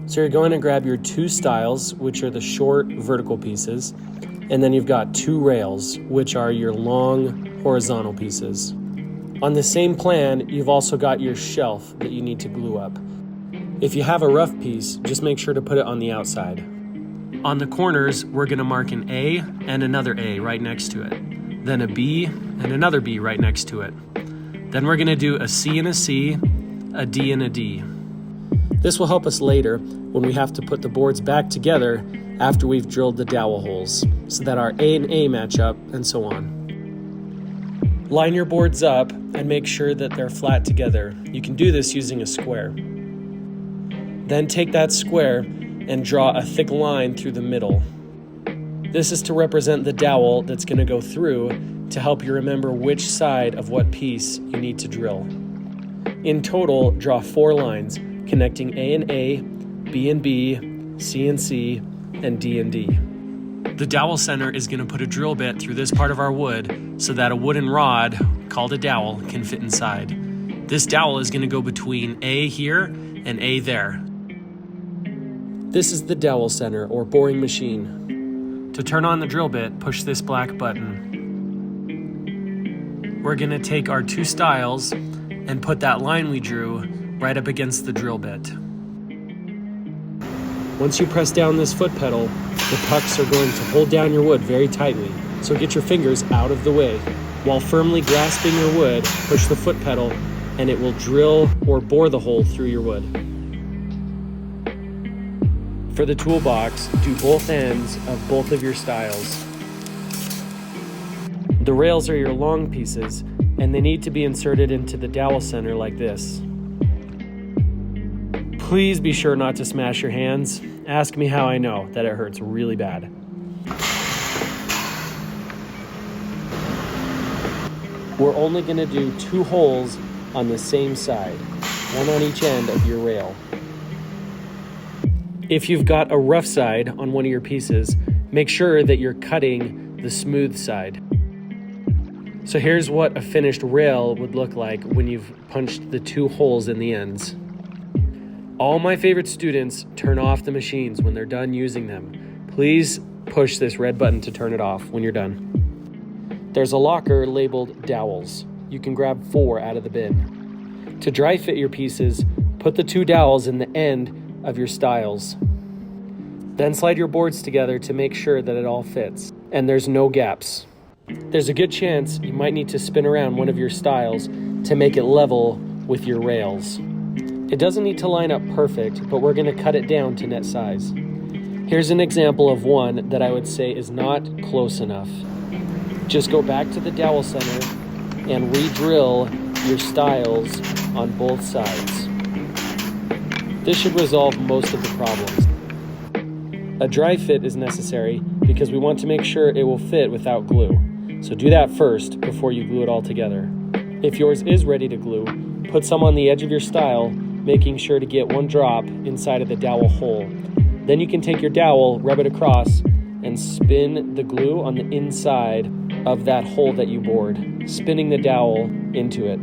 So you're going to grab your two stiles, which are the short vertical pieces, and then you've got two rails, which are your long horizontal pieces. On the same plan, you've also got your shelf that you need to glue up. If you have a rough piece, just make sure to put it on the outside. On the corners, we're going to mark an A and another A right next to it, then a B and another B right next to it. Then we're going to do a C and a C, a D and a D. This will help us later when we have to put the boards back together after we've drilled the dowel holes so that our A and A match up and so on. Line your boards up and make sure that they're flat together. You can do this using a square. Then take that square and draw a thick line through the middle. This is to represent the dowel that's going to go through to help you remember which side of what piece you need to drill. In total, draw 4 lines connecting A and A, B and B, C and C, and D and D. The dowel center is going to put a drill bit through this part of our wood so that a wooden rod, called a dowel, can fit inside. This dowel is going to go between A here and A there. This is the dowel center, or boring machine. To turn on the drill bit, push this black button. We're going to take our two stiles and put that line we drew right up against the drill bit. Once you press down this foot pedal, the pucks are going to hold down your wood very tightly, so get your fingers out of the way. While firmly grasping your wood, push the foot pedal and it will drill or bore the hole through your wood. For the toolbox, do both ends of both of your stiles. The rails are your long pieces, and they need to be inserted into the dowel center like this. Please be sure not to smash your hands. Ask me how I know that it hurts really bad. We're only going to do 2 holes on the same side, one on each end of your rail. If you've got a rough side on one of your pieces, make sure that you're cutting the smooth side. So here's what a finished rail would look like when you've punched the 2 holes in the ends. All my favorite students turn off the machines when they're done using them. Please push this red button to turn it off when you're done. There's a locker labeled dowels. You can grab 4 out of the bin. To dry fit your pieces, put the 2 dowels in the end of your stiles. Then slide your boards together to make sure that it all fits and there's no gaps. There's a good chance you might need to spin around one of your stiles to make it level with your rails. It doesn't need to line up perfect, but we're going to cut it down to net size. Here's an example of one that I would say is not close enough. Just go back to the dowel center and re-drill your stiles on both sides. This should resolve most of the problems. A dry fit is necessary because we want to make sure it will fit without glue. So do that first before you glue it all together. If yours is ready to glue, put some on the edge of your stile, making sure to get 1 drop inside of the dowel hole. Then you can take your dowel, rub it across, and spin the glue on the inside of that hole that you bored, spinning the dowel into it.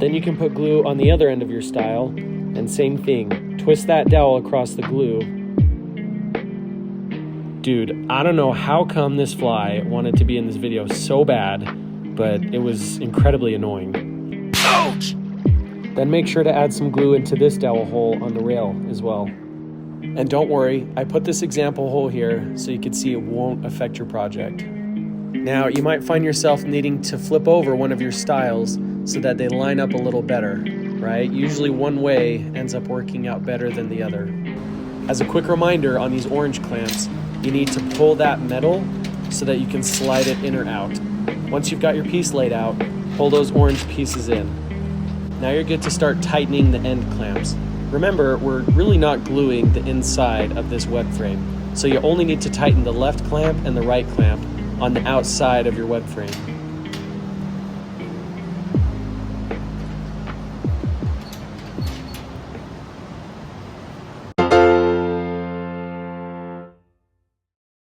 Then you can put glue on the other end of your stile, and same thing, twist that dowel across the glue. Dude, I don't know how come this fly wanted to be in this video so bad, but it was incredibly annoying. Ouch! Then make sure to add some glue into this dowel hole on the rail as well. And don't worry, I put this example hole here so you can see it won't affect your project. Now, you might find yourself needing to flip over one of your stiles so that they line up a little better, right? Usually one way ends up working out better than the other. As a quick reminder on these orange clamps, you need to pull that metal so that you can slide it in or out. Once you've got your piece laid out, pull those orange pieces in. Now you're good to start tightening the end clamps. Remember, we're really not gluing the inside of this web frame, so you only need to tighten the left clamp and the right clamp on the outside of your web frame.